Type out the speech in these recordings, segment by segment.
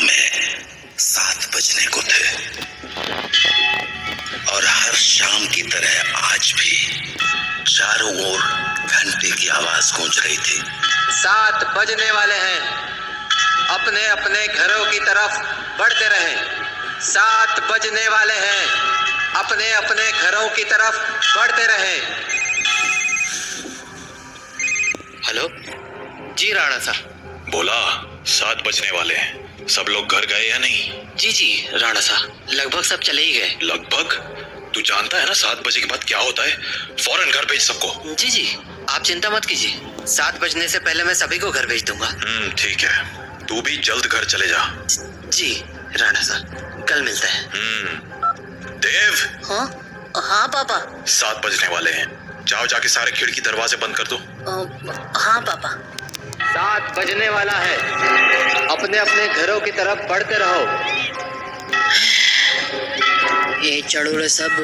में 7 बजने को थे और हर शाम की तरह आज भी चारों ओर घंटे की आवाज गूंज रही थी। 7 बजने वाले हैं, अपने अपने घरों की तरफ बढ़ते रहें। 7 बजने वाले हैं, अपने अपने घरों की तरफ बढ़ते रहें। हेलो जी राणा साहब। बोला 7 बजने वाले हैं, सब लोग घर गए या नहीं? जी राणा साहब, लगभग सब चले ही गए। लगभग? तू जानता है ना 7 बजे के बाद क्या होता है? फौरन घर भेज सबको। जी आप चिंता मत कीजिए, 7 बजने से पहले मैं सभी को घर भेज दूंगा। ठीक है, तू भी जल्द घर चले जा। जी राणा साहब, कल मिलते हैं। देव। हाँ पापा। 7 बजने वाले हैं, जाओ जाके सारे खिड़की दरवाजे बंद कर दो। हाँ पापा। 7 बजने वाला है, अपने अपने घरों की तरफ बढ़ते रहो। ये चढ़ोरे सब,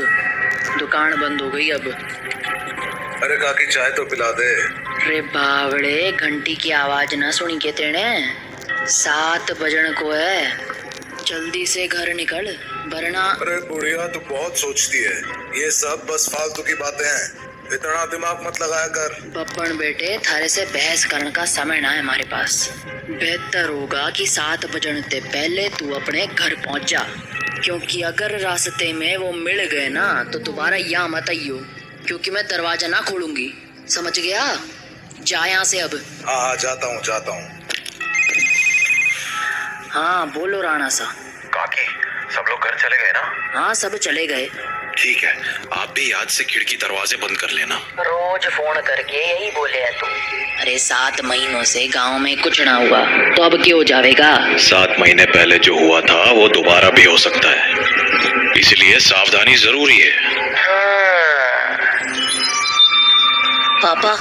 दुकान बंद हो गई अब। अरे काकी चाय तो पिला दे। अरे बावड़े, घंटी की आवाज ना सुनी के तेने? 7 बजन को है, जल्दी से घर निकल वरना। अरे बुढ़िया तू बहुत सोचती है, ये सब बस फालतू की बातें हैं, इतना दिमाग मत लगाया कर। बप्पन बेटे, थारे से बहस करने का समय ना है हमारे पास। बेहतर होगा कि 7 बजने से पहले तू अपने घर पहुंच जा, क्योंकि अगर रास्ते में वो मिल गए ना तो दोबारा यहाँ मत आइयो, क्योंकि मैं दरवाजा ना खोलूंगी, समझ गया? जा यहाँ से अब। हाँ जाता हूँ। हाँ बोलो राणा सा। काकी, सब लोग घर चले गए ना? हाँ सब चले गए। ठीक है, आप भी याद से खिड़की दरवाजे बंद कर लेना। रोज फोन करके यही बोले है तू। अरे 7 महीनों से गांव में कुछ ना हुआ तो अब क्यों हो जाएगा? 7 महीने पहले जो हुआ था वो दोबारा भी हो सकता है, इसलिए सावधानी जरूरी है। पापा।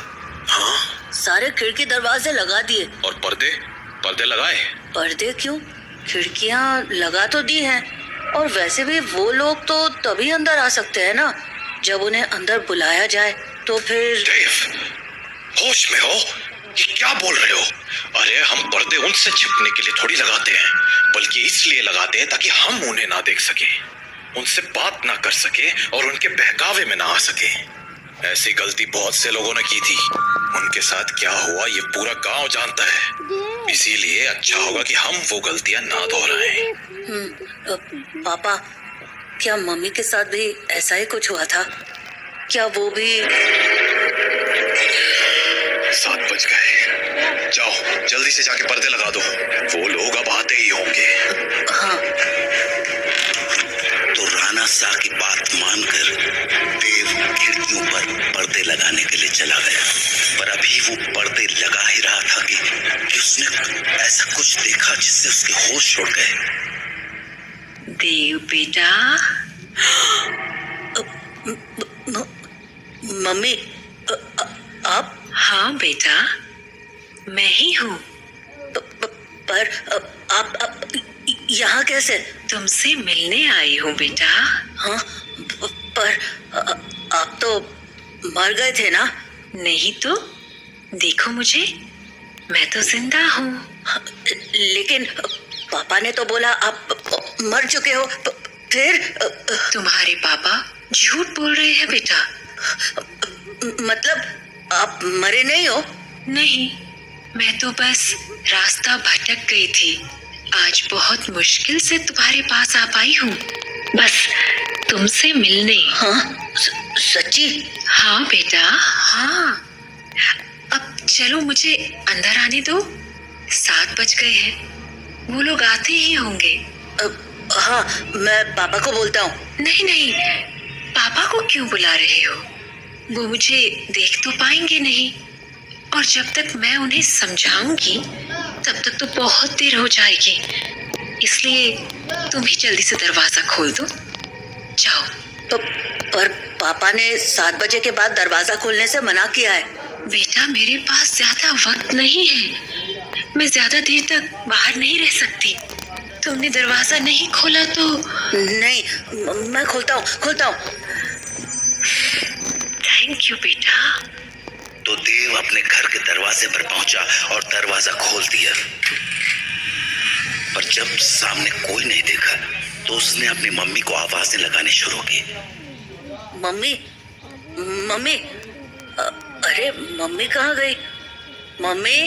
हाँ? सारे खिड़की दरवाजे लगा दिए। और पर्दे लगाए? पर्दे क्यों? खिड़कियां लगा तो दी हैं, और वैसे भी वो लोग तो तभी अंदर आ सकते हैं ना जब उन्हें अंदर बुलाया जाए। तो फिर देव, होश में हो? ये क्या बोल रहे हो? अरे हम पर्दे उनसे छिपने के लिए थोड़ी लगाते हैं, बल्कि इसलिए लगाते हैं ताकि हम उन्हें ना देख सके, उनसे बात ना कर सके और उनके बहकावे में ना आ सके। ऐसी गलती बहुत से लोगों ने की थी, उनके साथ क्या हुआ ये पूरा गांव जानता है, इसीलिए अच्छा होगा कि हम वो गलतियां ना दोहराएं। पापा, क्या मम्मी के साथ भी ऐसा ही कुछ हुआ था? क्या वो भी? 7 बज गए, जाओ जल्दी से जाके पर्दे लगा दो, वो लोग अब आते ही होंगे। हाँ। तो राणा सा की बात मानकर देव खिड़कियों पर पर्दे लगाने के लिए चला गया, पर अभी वो पर्दे लगा ही रहा था कि उसने ऐसा कुछ देखा जिससे उसके होश उड़ गए। देव बेटा। मम्मी, आप? हाँ बेटा, मैं ही हूँ। पर आप यहाँ कैसे? तुमसे मिलने आई हूँ बेटा। हाँ, पर आप तो मर गए थे ना? नहीं तो देखो मुझे, मैं तो जिंदा हूँ। लेकिन पापा ने तो बोला आप मर चुके हो। फिर? तुम्हारे पापा झूठ बोल रहे हैं बेटा। मतलब आप मरे नहीं हो? नहीं, मैं तो बस रास्ता भटक गई थी, आज बहुत मुश्किल से तुम्हारे पास आ पाई हूँ, बस तुमसे मिलने। हाँ? सच्ची? हाँ बेटा, हाँ। अब चलो मुझे अंदर आने दो, 7 बज गए हैं, वो लोग आते ही होंगे। हाँ, मैं पापा को बोलता हूँ। नहीं, पापा को क्यों बुला रहे हो? वो मुझे देख तो पाएंगे नहीं, और जब तक मैं उन्हें समझाऊंगी तब तक तो बहुत देर हो जाएगी, इसलिए तुम ही जल्दी से दरवाजा खोल दो, जाओ। तो पर पापा ने 7 बजे के बाद दरवाजा खोलने से मना किया है। बेटा मेरे पास ज्यादा वक्त नहीं है, मैं ज्यादा देर तक बाहर नहीं रह सकती। तुमने दरवाजा नहीं खोला तो? नहीं, मैं खोलता हूँ। थैंक यू बेटा। तो देव अपने घर के दरवाजे पर पहुंचा और दरवाजा खोल दिया। पर जब सामने कोई नहीं देखा तो उसने अपनी मम्मी को आवाजें लगानी शुरू की। मम्मी, मम्मी, अरे मम्मी कहाँ गई? मम्मी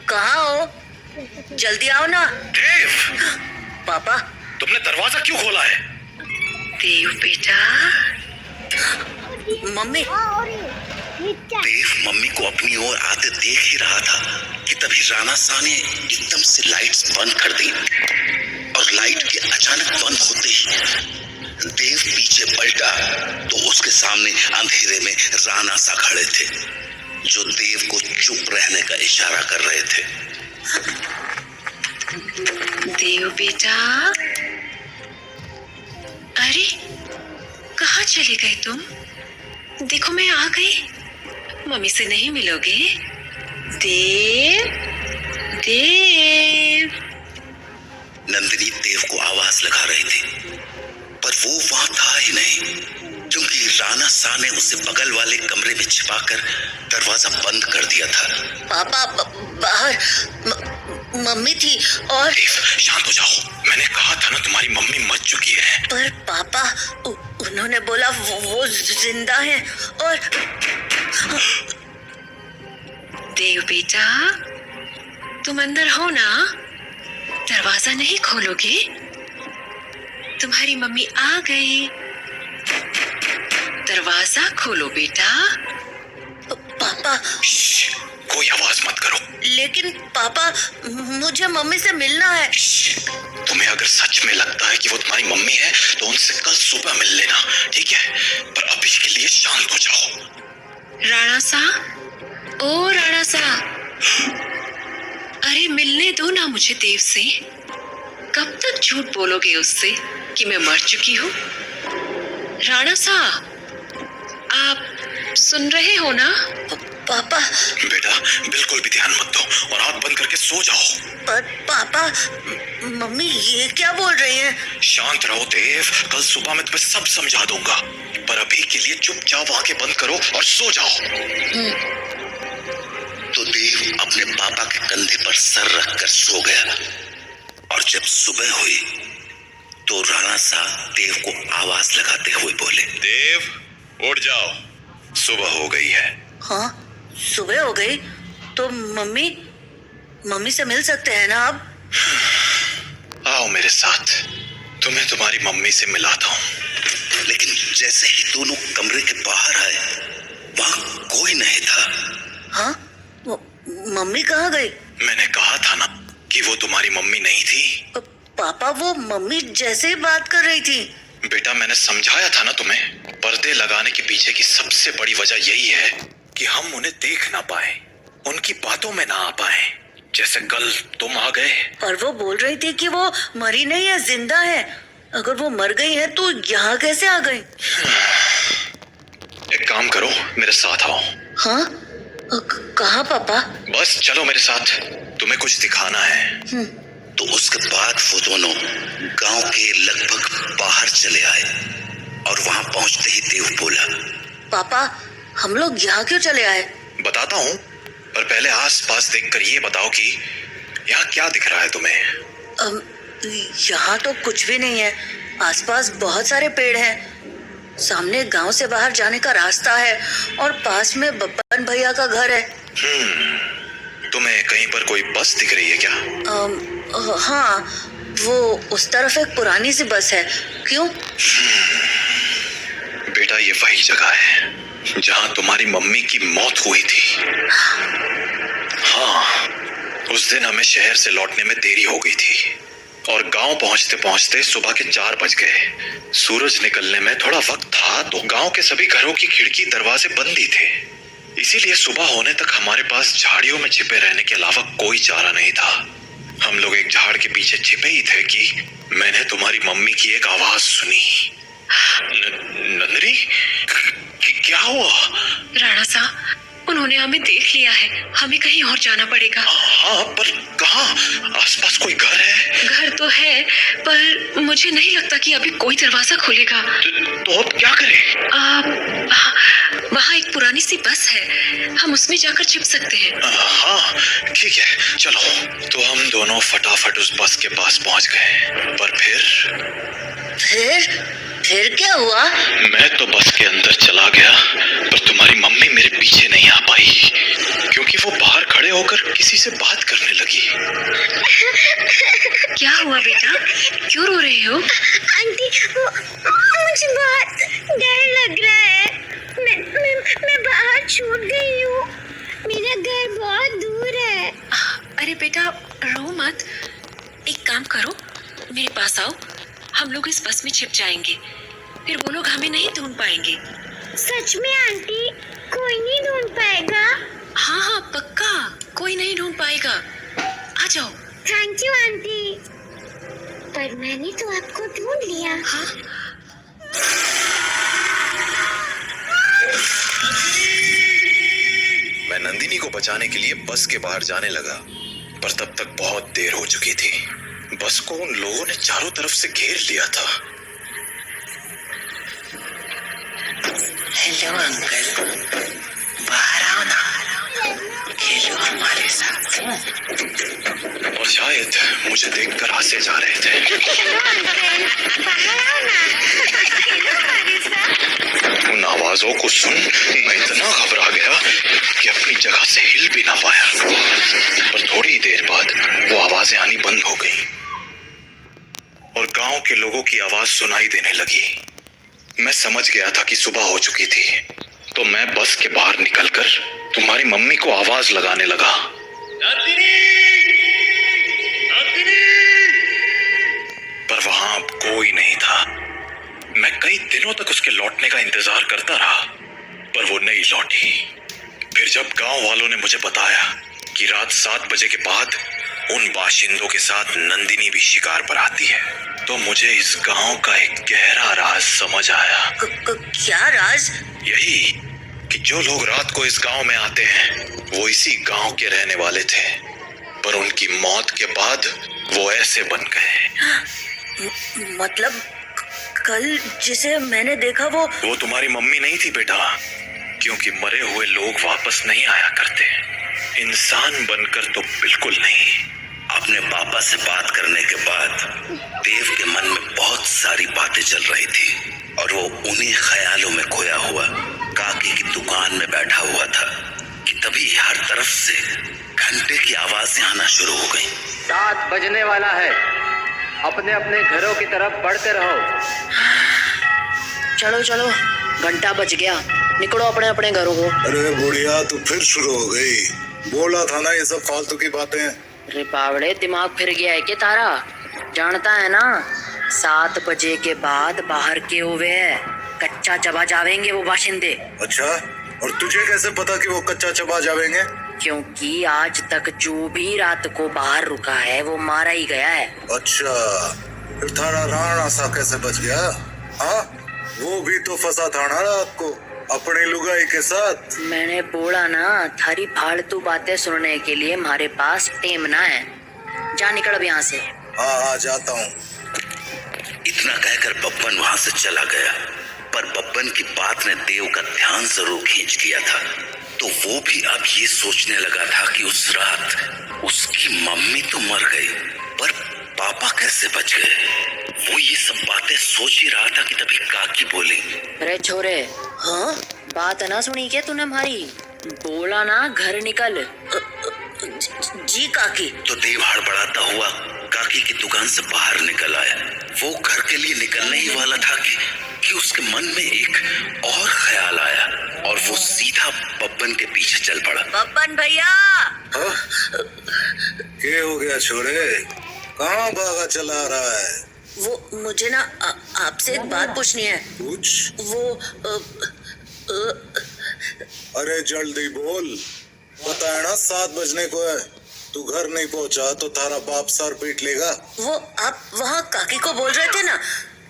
कहाँ हो? जल्दी आओ ना। देव, पापा। तुमने दरवाजा क्यों खोला है? देव बेटा। मम्मी। देव मम्मी को अपनी ओर आते देख ही रहा था कि तभी राणा साह ने एकदम से लाइट्स बंद कर दी और लाइट के अचानक बंद होते ही देव पीछे पलटा तो उसके सामने अंधेरे में राणा साह खड़े थे, जो देव को चुप रहने का इशारा कर रहे थे। देव बेटा, अरे कहाँ चले गए तुम? देखो मैं आ गई। मम्मी से नहीं मिलोगे? देव, देव। नंदिनी देव को आवाज लगा रही थी पर वो वहां था ही नहीं, क्योंकि राणा साह ने उसे बगल वाले कमरे में छिपाकर दरवाजा बंद कर दिया था। पापा बाहर मम्मी थी और देव, शांत हो जाओ। मैंने कहा था ना तुम्हारी मम्मी मर चुकी है। पर पापा उन्होंने बोला वो जिंदा है और देव बेटा, तुम अंदर हो ना? दरवाजा नहीं खोलोगे? तुम्हारी मम्मी आ गई। दरवाजा खोलो बेटा। पापा। कोई आवाज मत करो। लेकिन पापा, मुझे मम्मी से मिलना है। तुम्हें अगर सच में लगता है कि वो तुम्हारी मम्मी है तो उनसे कल सुबह मिल लेना, ठीक है? पर अभी के लिए शांत हो जाओ। राणा साह, ओ राणा साह, अरे मिलने दो ना मुझे देव से। कब तक झूठ बोलोगे उससे कि मैं मर चुकी हूँ? राणा साह, आप सुन रहे हो ना? पापा। बेटा, बिल्कुल भी ध्यान मत दो और आंख बंद करके सो जाओ। पर पापा, मम्मी ये क्या बोल रही है? शांत रहो देव, कल सुबह मैं तुम्हें सब समझा दूंगा। पर अभी के लिए चुपचाप आंखें बंद करो और सो जाओ। तो देव अपने पापा के कंधे पर सर रखकर सो गया और जब सुबह हुई तो राणा साह देव को आवाज लगाते हुए बोले, देव, उठ जाओ, सुबह हो गई है। हाँ, सुबह हो गई तो मम्मी से मिल सकते हैं ना अब? आओ मेरे साथ, तुम्हें तुम्हारी मम्मी से मिलाता हूँ। लेकिन जैसे ही दोनों कमरे के बाहर आए वहां कोई नहीं था। हाँ, वो मम्मी कहाँ गई? मैंने कहा था ना कि वो तुम्हारी मम्मी नहीं थी। पापा, वो मम्मी जैसे ही बात कर रही थी। बेटा, मैंने समझाया था ना तुम्हें। पर्दे लगाने के पीछे की सबसे बड़ी वजह यही है कि हम उन्हें देख ना पाए, उनकी बातों में ना आ पाए। जैसे कल तुम आ गए। और वो बोल रही थी कि वो मरी नहीं है, जिंदा है। अगर वो मर गई है तो यहाँ कैसे आ गई? एक काम करो, मेरे साथ आओ। हाँ? कहाँ पापा? बस चलो मेरे साथ, तुम्हें कुछ दिखाना है। तो उसके बाद वो दोनों गांव के लगभग बाहर चले आए और वहां पहुंचते ही देव बोला, पापा, हम लोग यहाँ क्यों चले आए? बताता हूँ, पर पहले आस-पास देखकर ये बताओ कि यहाँ क्या दिख रहा है तुम्हें? यहाँ तो कुछ भी नहीं है। आसपास बहुत सारे पेड़ हैं। सामने गांव से बाहर जाने का रास्ता है और पास में बब्बन भैया का घर है। तुम्हें कहीं पर कोई बस दिख रही है क्या? हाँ, वो उस तरफ एक पुरानी सी बस है। क्यों? बेटा, ये वही जगह है जहाँ तुम्हारी मम्मी की मौत हुई थी। हाँ, उस दिन हमें शहर से लौटने में देरी हो गई थी और गांव पहुंचते पहुंचते सुबह के 4 बज गए। सूरज निकलने में थोड़ा वक्त था तो गांव के सभी घरों की खिड़की दरवाजे बंद ही थे। इसीलिए सुबह होने तक हमारे पास झाड़ियों में छिपे रहने के अलावा कोई चारा नहीं था। हम लोग एक झाड़ के पीछे छिपे ही थे कि मैंने तुम्हारी मम्मी की एक आवाज सुनी। नंदिनी, क्या हुआ? राणा साहब, उन्होंने हमें देख लिया है। हमें कहीं और जाना पड़ेगा। हाँ, पर कहाँ? आसपास कोई घर है? घर तो है, पर मुझे नहीं लगता कि अभी कोई दरवाजा खुलेगा। तो क्या करें? वहाँ एक पुरानी सी बस है, हम उसमें जाकर छिप सकते हैं। हाँ ठीक है, चलो। तो हम दोनों फटाफट उस बस के पास पहुंच गए। पर फिर क्या हुआ? मैं तो बस के अंदर चला गया, पर तुम्हारी मम्मी मेरे पीछे नहीं आ पाई, क्योंकि वो बाहर खड़े होकर किसी से बात करने लगी। क्या हुआ बेटा, क्यों रो रहे हो? आंटी, मुझे बहुत डर लग रहा है। मैं बाहर छूट गई हूँ। मेरा घर बहुत दूर है। अरे बेटा रो मत, एक काम करो, मेरे पास आओ, हम लोग इस बस में छिप जाएंगे, फिर वो लोग हमें नहीं ढूंढ पाएंगे। सच में आंटी, कोई नहीं ढूंढ पाएगा? हाँ हाँ पक्का, कोई नहीं ढूंढ पाएगा, आ जाओ। Thank you aunty. पर मैंने तो आपको ढूंढ लिया। हाँ मैं नंदिनी को बचाने के लिए बस के बाहर जाने लगा, पर तब तक बहुत देर हो चुकी थी। बस को उन लोगों ने चारों तरफ से घेर लिया था। हेलो अंकल, बाहर आओ ना, खेलो हमारे साथ। और शायद मुझे देखकर हंसे जा रहे थे। हेलो अंकल, बाहर आओ ना, खेलो हमारे साथ। उन आवाजों को सुन मैं इतना घबरा गया कि अपनी जगह से हिल भी ना पाया। पर थोड़ी देर बाद वो आवाजें आनी बंद हो गई और गांव के लोगों की आवाज सुनाई देने लगी। मैं समझ गया था कि सुबह हो चुकी थी, तो मैं बस के बाहर निकलकर तुम्हारी मम्मी को आवाज लगाने लगा। पर वहां अब कोई नहीं था। मैं कई दिनों तक उसके लौटने का इंतजार करता रहा, पर वो नहीं लौटी। फिर जब गांव वालों ने मुझे बताया कि रात 7 बजे के बाद उन बाशिंदों के साथ नंदिनी भी शिकार पर आती है, तो मुझे इस गांव का एक गहरा राज समझ आया। क्या राज? यही कि जो लोग रात को इस गांव में आते हैं वो इसी गांव के रहने वाले थे, पर उनकी मौत के बाद वो ऐसे बन गए। मतलब कल जिसे मैंने देखा वो तुम्हारी मम्मी नहीं थी बेटा, क्योंकि मरे हुए लोग वापस नहीं आया करते, इंसान बनकर तो बिल्कुल नहीं। अपने पापा से बात करने के बाद देव के मन में बहुत सारी बातें चल रही थी और वो उन्हीं ख्यालों में खोया हुआ काकी की दुकान में बैठा हुआ था कि तभी हर तरफ से घंटे की आवाजें आना शुरू हो गई। 7 बजने वाला है, अपने अपने घरों की तरफ बढ़ते रहो। चलो चलो, घंटा बज गया, निकलो अपने अपने घरों को। अरे बुढ़िया, तू फिर शुरू हो गई। बोला था ना ये सब फालतू की बातें। अरे बावड़े, दिमाग फिर गया है क्या तारा? जानता है ना, 7 बजे के बाद बाहर के हुए है, कच्चा चबा जावेंगे वो बाशिंदे। अच्छा, और तुझे कैसे पता कि वो कच्चा चबा जावेंगे? क्योंकि आज तक जो भी रात को बाहर रुका है वो मारा ही गया है। अच्छा, फिर थारा राणा सा कैसे बच गया? हाँ, वो भी तो फंसा था ना रात को अपनी लुगाई के साथ। मैंने बोला ना, थारी फालतू बातें सुनने के लिए हमारे पास टेम ना है। जा निकल अब यहाँ से। हाँ जाता हूँ। इतना कहकर बब्बन वहां से चला गया, पर बब्बन की बात ने देव का ध्यान जरूर खींच लिया था। तो वो भी अब ये सोचने लगा था कि उस रात उसकी मम्मी तो मर गई, पर पापा कैसे बच गए। वो ये सब बातें सोच ही रहा था कि तभी काकी बोली, अरे छोरे, हाँ बात ना सुनी क्या तूने हमारी? बोला ना घर निकल। जी काकी। तो देव हड़बड़ाता हुआ काकी की दुकान से बाहर निकल आया। वो घर के लिए निकलने ही वाला था कि उसके मन में एक और ख्याल आया और वो सीधा बब्बन के पीछे चल पड़ा। बब्बन भैया। हाँ? क्या हो गया छोरे, कहाँ भागा चला रहा है? वो मुझे ना आपसे एक बात पूछनी है। पूछ। वो अरे जल्दी बोल, पता है ना 7 बजने को है। तू घर नहीं पहुंचा तो थारा बाप सर पीट लेगा। वो आप वहाँ काकी को बोल रहे थे ना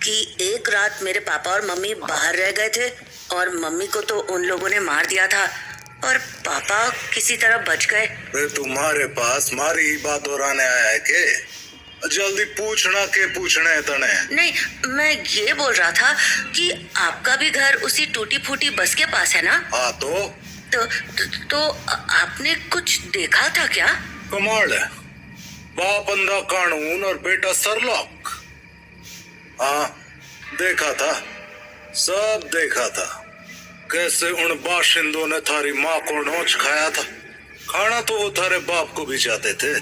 कि एक रात मेरे पापा और मम्मी बाहर रह गए थे और मम्मी को तो उन लोगों ने मार दिया था और पापा किसी तरह बच गए। फिर तुम्हारे पास मारी ही बात दोहराने आया है के? जल्दी पूछना के पूछने तने। नहीं, मैं ये बोल रहा था कि आपका भी घर उसी टूटी फूटी बस के पास है ना? हाँ तो आपने कुछ देखा था क्या? कमाल है, बाप अंधा कानून और बेटा सरलॉक। हाँ देखा था, सब देखा था। कैसे उन बाशिंदों ने थारी माँ को नोच खाया था। खाना तो वो थारे बाप को भी चाहते थे,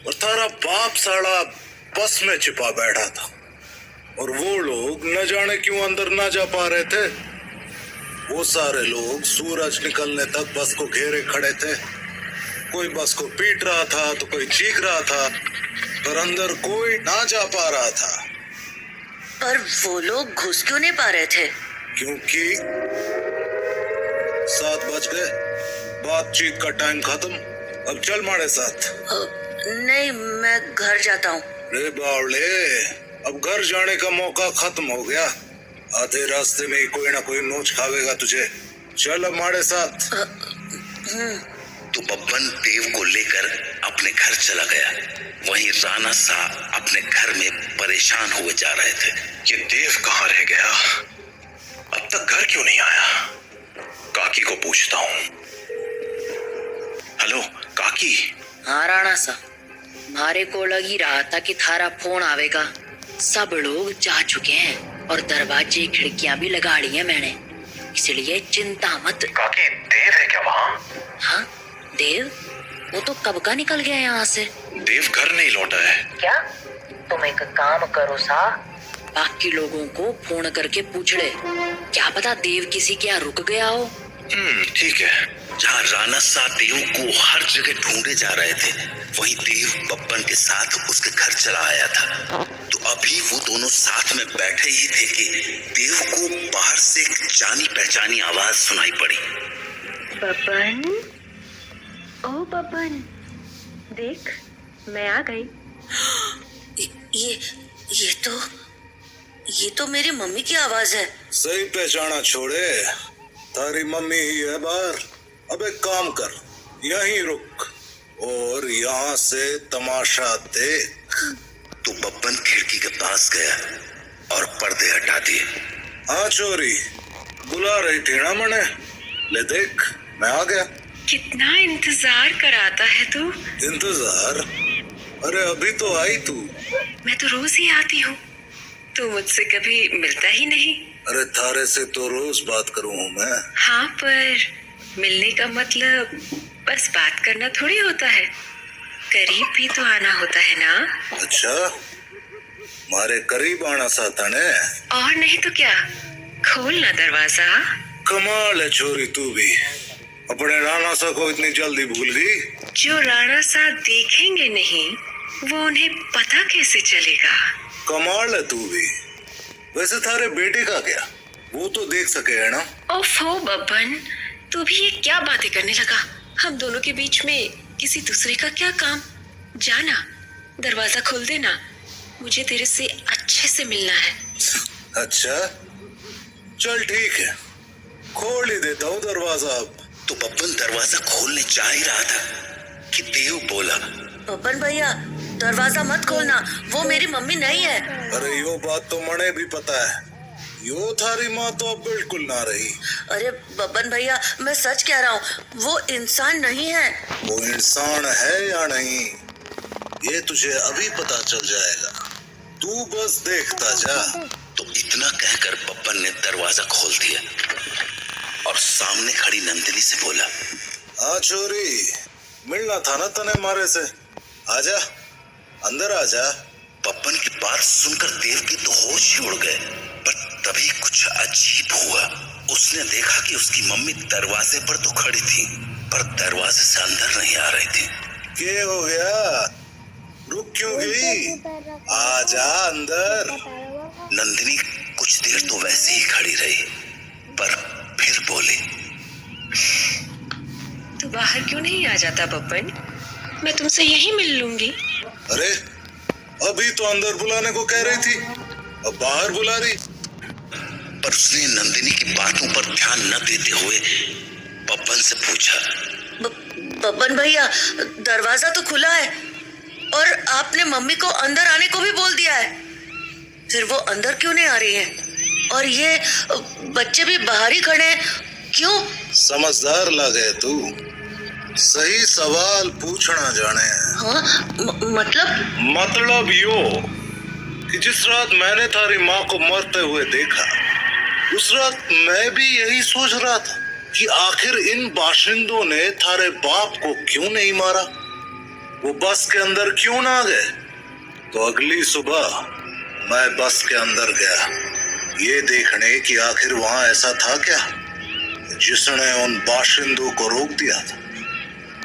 और थारा बाप साला बस में छिपा बैठा था, और वो लोग न जाने क्यों अंदर ना जा पा रहे थे। वो सारे लोग सूरज निकलने तक बस को घेरे खड़े थे। कोई बस को पीट रहा था तो कोई चीख रहा था, पर अंदर कोई ना जा पा रहा था। पर वो लोग घुस क्यों नहीं पा रहे थे? क्योंकि 7 बज गए, बातचीत का टाइम खत्म। अब चल हमारे साथ। नहीं, मैं घर जाता हूँ। रे बावले, अब घर जाने का मौका खत्म हो गया। आधे रास्ते में ही कोई ना कोई नोच खावेगा तुझे। चल अब हमारे साथ। तो बब्बन देव को लेकर अपने घर चला गया। वहीं राणा सा अपने घर में परेशान हुए जा रहे थे। ये देव कहाँ रह गया? अब तक घर क्यों नहीं आया? काकी को पूछता हूँ। हेलो काकी। हाँ राणा सा, मारे को लग ही रहा था कि थारा फोन आवेगा। सब लोग जा चुके हैं और दरवाजे खिड़कियां भी लगा ली हैं मैंने, इसलिए चिंता मत। काकी देव है क्या वहाँ? हाँ देव, वो तो कब का निकल गया यहाँ से। देव घर नहीं लौटा है क्या? तुम एक काम करो सा, बाकी लोगों को फोन करके पूछ ले, क्या पता देव किसी के यहाँ रुक गया हो। ठीक है। जहाँ राणा सा देव को हर जगह ढूंढे जा रहे थे, वहीं देव बब्बन के साथ उसके घर चला आया था। तो अभी वो दोनों साथ में बैठे ही थे कि देव को बाहर से एक जानी पहचानी आवाज सुनाई पड़ी। बब्बन, ओ बब्बन, देख मैं आ गई। ये तो मेरी मम्मी की आवाज है। सही पहचाना छोड़े, तारी मम्मी ही है बाहर। अब एक काम कर, यहीं रुक और यहाँ से तमाशा देख। तो बब्बन खिड़की के पास गया और पर्दे हटा दिए। हाँ चोरी, बुला रही थी ना मने, ले देख मैं आ गया। कितना इंतजार कराता है तू। इंतजार? अरे अभी तो आई तू। मैं तो रोज ही आती हूँ, तू मुझसे कभी मिलता ही नहीं। अरे थारे से तो रोज बात करूँ हूँ मैं। हाँ, पर मिलने का मतलब बस बात करना थोड़ी होता है, करीब भी तो आना होता है ना। अच्छा, मारे करीब आना चाहता ने? और नहीं तो क्या, खोल ना दरवाजा। कमाल है छोरी, तू भी अपने राणा सा को इतनी जल्दी भूल गई। जो राणा सा देखेंगे नहीं, वो उन्हें पता कैसे चलेगा। कमाल है तू भी। वैसे थारे बेटे का क्या, वो तो देख सके है ना? ओफो बब्बन, तू भी ये क्या बातें करने लगा। हम दोनों के बीच में किसी दूसरे का क्या काम। जाना, दरवाजा खोल देना, मुझे तेरे से अच्छे से मिलना है। अच्छा चल ठीक है, खोल ही देता हूँ दरवाजा अब। तो बब्बन दरवाजा खोलने जा ही रहा था कि देव बोला, बब्बन भैया दरवाजा मत खोलना, वो मेरी मम्मी नहीं है। अरे यो बात तो मने भी पता है, यो थारी माँ तो अब बिल्कुल ना रही। अरे बब्बन भैया, मैं सच कह रहा हूँ, वो इंसान नहीं है। वो इंसान है या नहीं, ये तुझे अभी पता चल जाएगा, तू बस देखता जा। तो इतना कहकर बब्बन ने दरवाजा खोल दिया और सामने खड़ी नंदिनी से बोला, हाँ छोरी, मिलना था ना तने मारे से, आजा अंदर आजा। बब्बन की बात सुनकर देव की तो होश ही उड़ गए, पर तभी कुछ अजीब हुआ। उसने देखा कि उसकी मम्मी दरवाजे पर तो खड़ी थी, पर दरवाजे से अंदर नहीं आ रही थी। क्या हो गया, रुक क्यों गई? आजा अंदर। नंदिनी कुछ देर तो वैसे ही खड़ी रही, पर फिर बोली, तू बाहर क्यों नहीं आ जाता बब्बन, मैं तुमसे यही मिल लूंगी। अरे अभी तो अंदर बुलाने को कह रही थी, अब बाहर बुला रही। पर उसने नंदिनी की बातों पर ध्यान न देते हुए बब्बन से पूछा, बब्बन भैया दरवाजा तो खुला है, और आपने मम्मी को अंदर आने को भी बोल दिया है। फिर वो अंदर क्यों नहीं आ रही हैं? और ये बच्चे भी बाहर ही खड़े हैं, क्यों? समझदार लगे तू, सही सवाल पूछना जाने। हाँ, मतलब यो कि जिस रात मैंने थारी माँ को मरते हुए देखा, उस रात मैं भी यही सोच रहा था कि आखिर इन बाशिंदों ने थारे बाप को क्यों नहीं मारा, वो बस के अंदर क्यों ना गए। तो अगली सुबह मैं बस के अंदर गया, ये देखने कि आखिर वहां ऐसा था क्या जिसने उन बाशिंदों को रोक दिया था।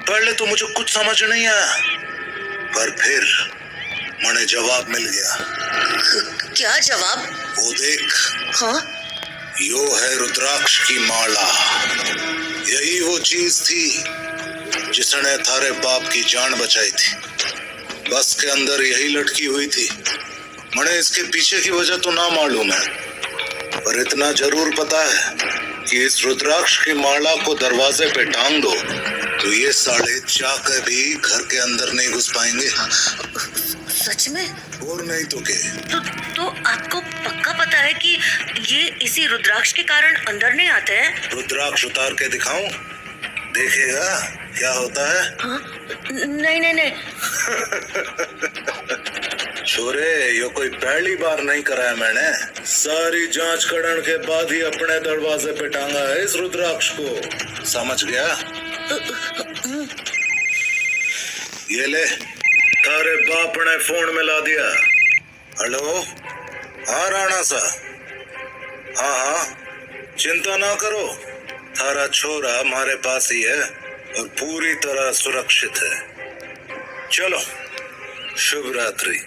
पहले तो मुझे कुछ समझ नहीं आया, पर फिर मुझे जवाब मिल गया। क्या जवाब? वो देख, हाँ, यो है रुद्राक्ष की माला। यही वो चीज थी जिसने थारे बाप की जान बचाई थी। बस के अंदर यही लटकी हुई थी। मुझे इसके पीछे की वजह तो ना मालूम है, पर इतना जरूर पता है कि इस रुद्राक्ष की माला को दरवाजे पे टांग दो तो ये साले चाके भी घर के अंदर नहीं घुस पाएंगे। सच में? और नहीं तो क्या। तो आपको पक्का पता है कि ये इसी रुद्राक्ष के कारण अंदर नहीं आते हैं? रुद्राक्ष उतार के दिखाऊं? देखेगा क्या होता है? हाँ? नहीं नहीं नहीं। छोरे, यो कोई पहली बार नहीं कराया मैंने। सारी जांच करने के बाद ही अपने दरवाजे पे टांगा है इस रुद्राक्ष को, समझ गया? ये ले, तारे बाप ने फोन मिला दिया। हेलो, हाँ राणा सा, हाँ हाँ, चिंता ना करो, थारा छोरा हमारे पास ही है और पूरी तरह सुरक्षित है। चलो, शुभ रात्रि।